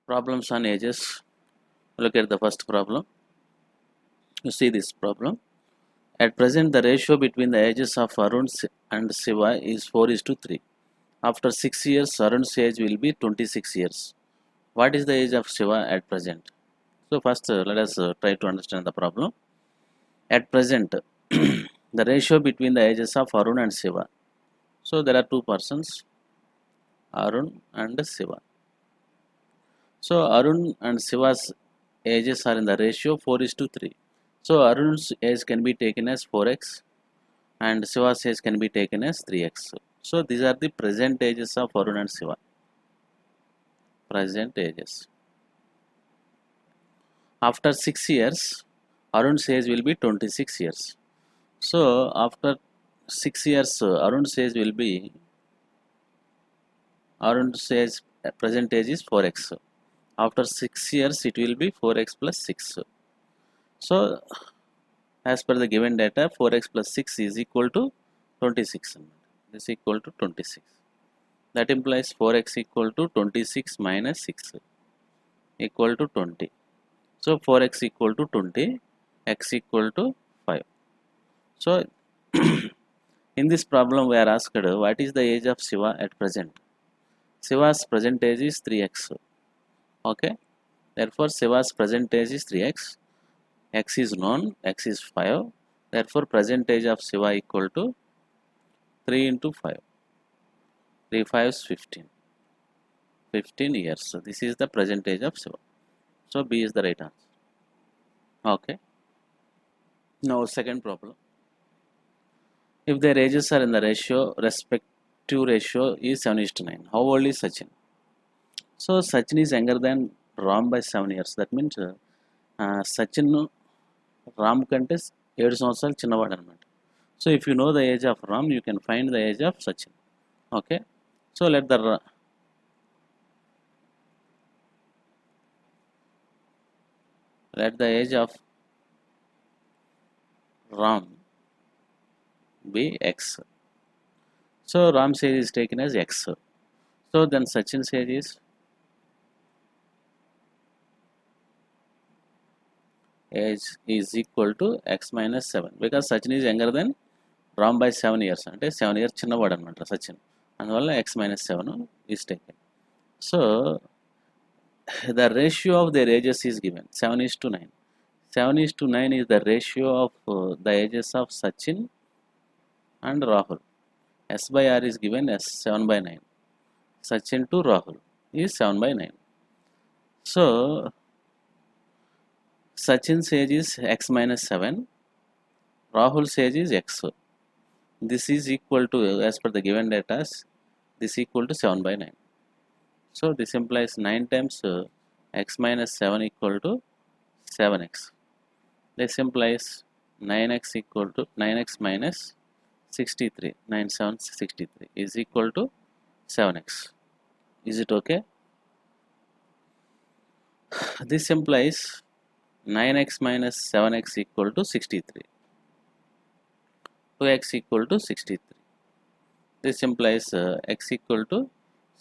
Problems on ages. Look at the first problem. You see this problem. At present, the ratio between the ages of Arun and Shiva is 4:3. After 6 years, Arun's age will be 26 years. What is the age of Shiva at present? So first, let us try to understand the problem. At present, the ratio between the ages of Arun and Shiva. So there are two persons, Arun and Shiva. So Arun and Shiva's ages are in the ratio 4:3. So Arun's age can be taken as 4x and Shiva's age can be taken as 3x. So these are the present ages of Arun and Shiva. Present ages. After 6 years, Arun's age will be 26 years. So after 6 years, Arun's age will be, Arun's age, present age is 4x. After 6 years, it will be 4x plus 6. So as per the given data, 4x plus 6 is equal to 26. This is equal to 26. That implies 4x equal to 26 minus 6 equal to 20. So 4x equal to 20, x equal to 5. So in this problem we are asked what is the age of Shiva at present. Shiva's present age is 3x. Okay. Therefore Shiva's present age is 3x. X is known, x is 5. Therefore present age of Shiva equal to 3 into 5. 3 5 is 15. 15 years. So this is the present age of Shiva. So B is the right answer. Okay. Now second problem. If their ages are in the ratio, respective ratio is 7:9. How old is Sachin? So Sachin is younger than Ram by 7 years. That means Sachin Ram కంటే 7 సంవత్సరాలు చిన్నవాడు అన్నమాట. So if you know the age of Ram, you can find the age of Sachin. Okay. So let the age of Ram be x. So Ram's age is taken as x. So then Sachin's age is equal to x minus 7 because Sachin is younger than Ram by 7 years. అంటే 7 years చిన్నవాడు అనమాట సచిన్. అందువల్ల x minus 7 is taken. So the ratio of their ages is given 7:9. 7:9 is the ratio of the ages of Sachin and Rahul. S by R is given as 7/9. Sachin to Rahul is 7/9. So Sachin's age is x minus 7. Rahul's age is x. This is equal to, as per the given data, this equal to 7/9. So this implies 9 times x minus 7 equal to 7x. This implies 9x equal to 9x minus 63. 9 7 63 is equal to 7x. Is it okay? This implies 9x minus 7x equal to 63. 2x equal to 63. This implies x equal to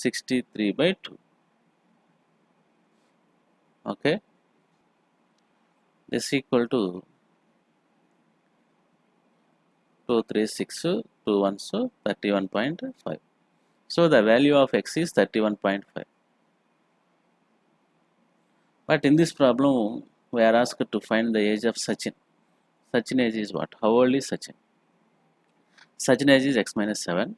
63 by 2. Okay. This equal to 2 3 6 2 1 so 31.5. So the value of x is 31.5. But in this problem we are asked to find the age of Sachin. Sachin age is what? How old is Sachin? Sachin age is x minus 7.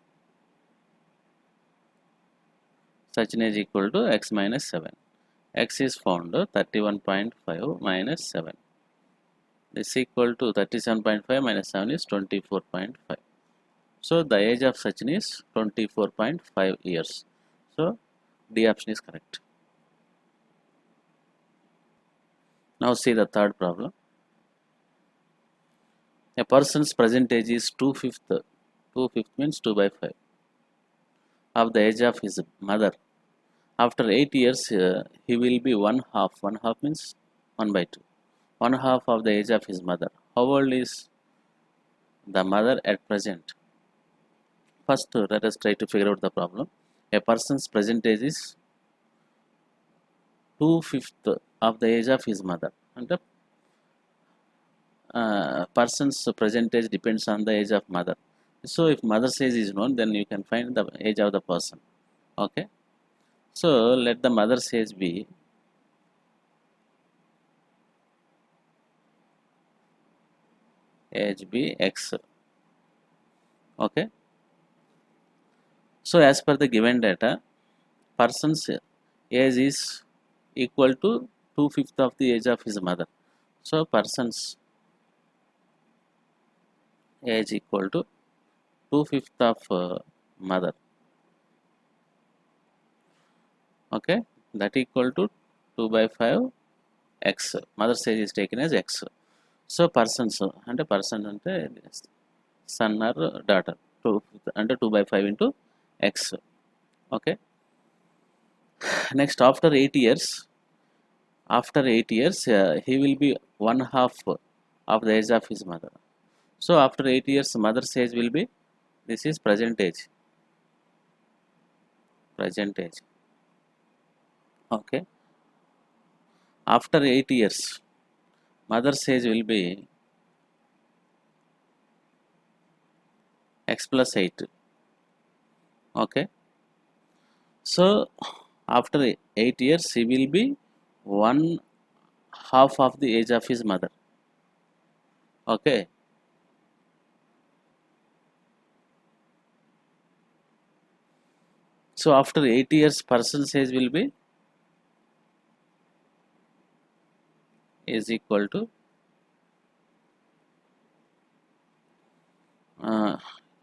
Sachin age equal to x minus 7. X is found 31.5 minus 7. This equal to 37.5 minus 7 is 24.5. So the age of Sachin is 24.5 years. So D option is correct. Now see the third problem. A person's present age is 2/5. 2/5 means 2 by 5 of the age of his mother. After 8 years, he will be 1/2. 1/2 means 1 by 2. 1/2 of the age of his mother. How old is the mother at present? First, let us try to figure out the problem. A person's present age is 2/5 of the age of his mother. And the person's percentage depends on the age of mother. So if mother's age is known, then you can find the age of the person. Okay. So let the mother's age be x. Okay. So as per the given data, person's age is equal to 2/5 of the age of his mother. So person's age equal to 2/5 of mother. Okay, that equal to 2 by 5 x. Mother's age is taken as x. So persons and a person and son or daughter, 2 and 2 by 5 into x. Okay. Next, after 8 years, he will be 1/2 of the age of his mother. So after 8 years, mother's age will be, this is present age. Present age. Okay. After 8 years, mother's age will be x plus 8. Okay. So after 8 years, he will be 1/2 of the age of his mother. Okay. So after 8 years, person's age will be is equal to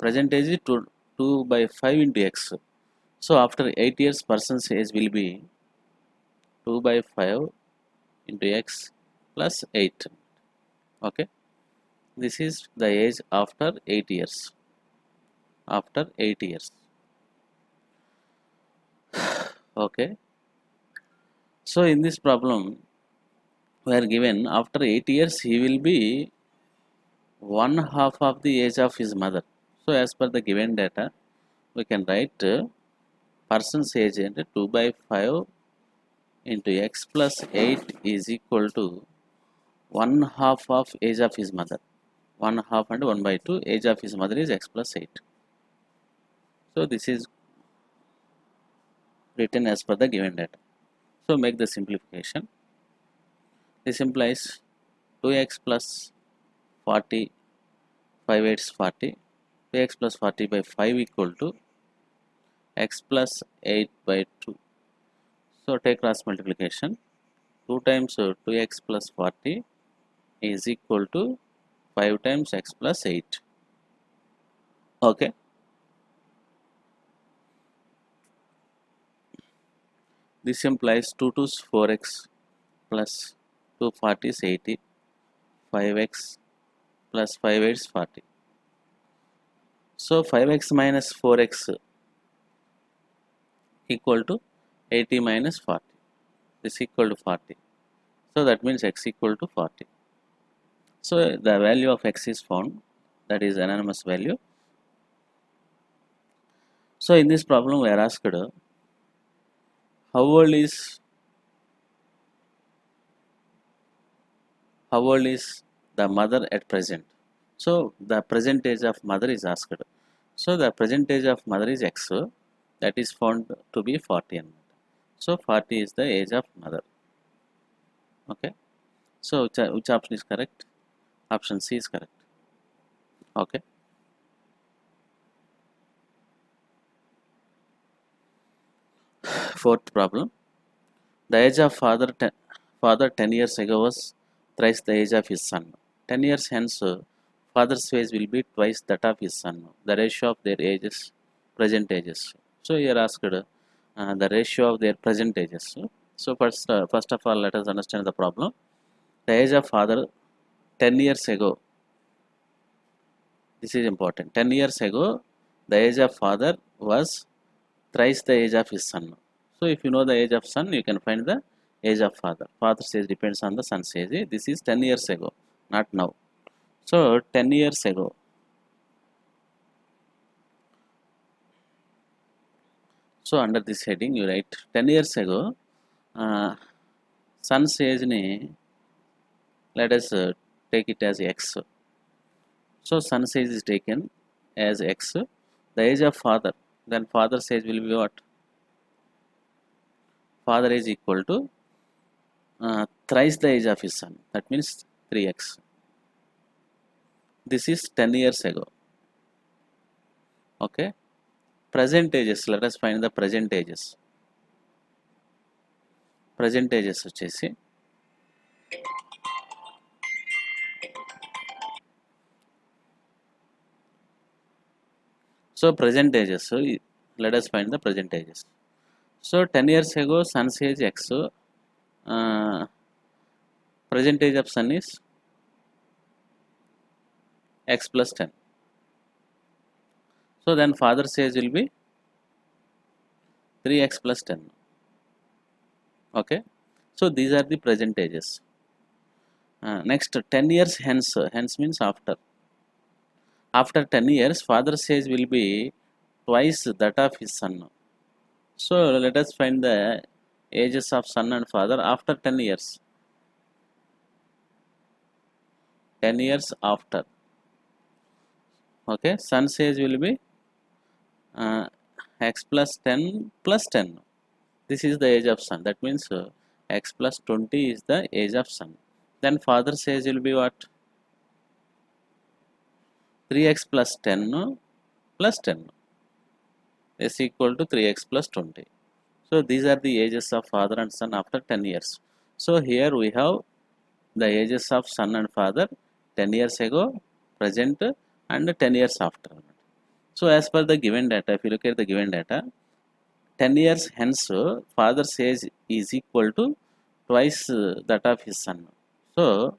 present age is 2 by 5 into x. So after 8 years, person's age will be 2 by 5 into x plus 8. Okay. This is the age after 8 years. After 8 years. Okay. So in this problem, we are given after 8 years, he will be 1/2 of the age of his mother. So as per the given data, we can write person's age into 2 by 5 into x plus 8 is equal to 1/2 of age of his mother. 1/2 and 1 by 2, age of his mother is x plus 8. So this is written as per the given data. So make the simplification. This implies 2x plus 40, 5 8s 40, 2x plus 40 by 5 equal to x plus 8 by 2. So take cross multiplication. 2 times 2x plus 40 is equal to 5 times x plus 8. Okay. This implies 2 to 4x plus 240 is 80, 5x plus 5 8 is 40. So 5x minus 4x equal to 80 minus 40. This equal to 40. So that means x equal to 40. So the value of x is found, that is anonymous value. So in this problem we are asked how old is the mother at present. So the present age of mother is asked. So the present age of mother is x, that is found to be 40. So 40 is the age of mother. Okay. So which option is correct? Option C is correct. Okay. Fourth problem. The age of father 10 years ago was thrice the age of his son. 10 years hence, father's age will be twice that of his son. The ratio of their ages, present ages. So here asked the ratio of their present ages. So first of all, let us understand the problem. The age of father 10 years ago. This is important. 10 years ago, the age of father was thrice the age of his son. So if you know the age of son, you can find the age of father. Father's age depends on the son's age. This is 10 years ago, not now. So 10 years ago. So under this heading, you write 10 years ago, son's age ni let us take it as x. So son's age is taken as x. The age of father, then father's age will be what? Father age equal to thrice the age of his son, that means 3x. This is 10 years ago. Okay, present ages, let us find the present ages. Present ages వచ్చేసి so present ages, so let us find the present ages. So 10 years ago son's age x, present age of son is x plus 10. So then father's age will be 3x plus 10. Okay, so these are the present ages. Next 10 years hence, hence means after 10 years father's age will be twice that of his son. So let us find the ages of son and father after 10 years. 10 years after. Okay, son's age will be x plus 10 plus 10. This is the age of son, that means x plus 20 is the age of son. Then father's age will be what? 3x plus 10 plus 10 is equal to 3x plus 20. So these are the ages of father and son after 10 years. So here we have the ages of son and father 10 years ago, present, and 10 years after. So as per the given data, if you look at the given data, 10 years hence father's age is equal to twice that of his son. So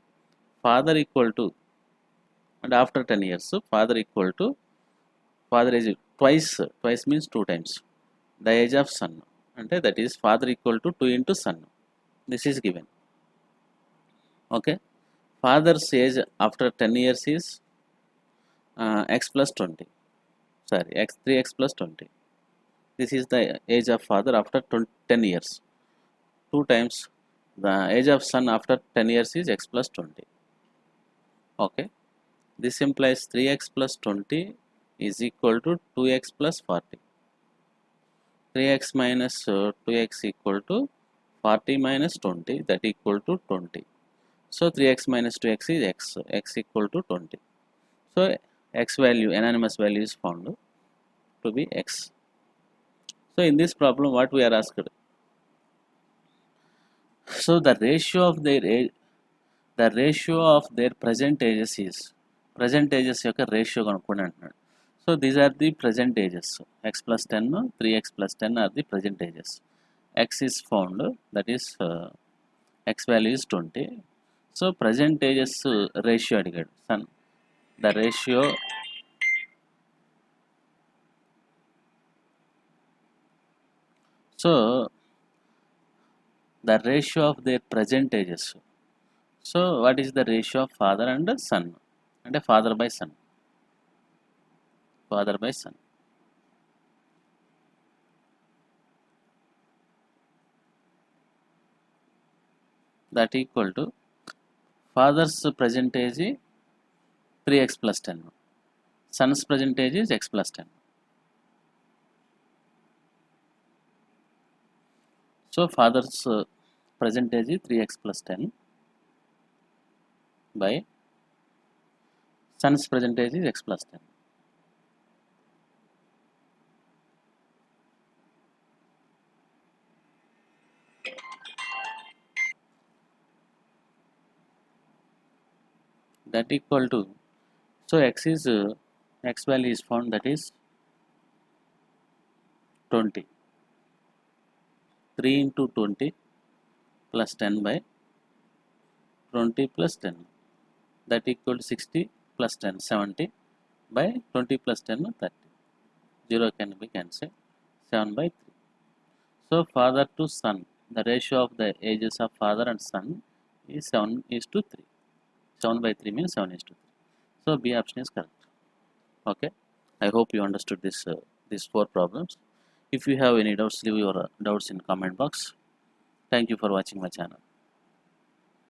father equal to, and after 10 years so father equal to, father is twice means 2 times the age of son, and that is father equal to 2 into son. This is given. Okay, father's age after 10 years is x plus 20, sorry x 3x plus 20. This is the age of father after 10 years. 2 times the age of son after 10 years is x plus 20. Okay, this implies 3x plus 20 is equal to 2x plus 40. 3x minus 2x equal to 40 minus 20, that equal to 20. So 3x minus 2x is x equal to 20. So x value, anonymous value is found to be x. So in this problem what we are asked, so the ratio of their age, the ratio of their present ages is, present ages యొక్క ratio కనుక్కోండి అంటున్నాడు. So these are the present ages. X plus 10, 3x plus 10 are the present ages. X is found, that is x value is 20. So present ages ratio అడిగాడు son, the ratio, so the ratio of their present ages. So what is the ratio of father and son, అంటే father by son, father by son. That equal to father's present age is 3x plus 10, son's present age is x plus 10. So father's present age is 3x plus 10 by son's present age is x plus 10. That equal to, so x is x value is found, that is 20. 3 into 20 plus 10 by 20 plus 10, that equal to 60 plus 10 70 by 20 plus 10 30. 0 can be cancelled, 7 by 3. So father to son, the ratio of the ages of father and son is 7 is to 3. 7 by 3 means 7 is to 3. So B option is correct. Okay, I hope you understood this these 4 problems. If you have any doubts, leave your doubts in comment box. Thank you for watching my channel.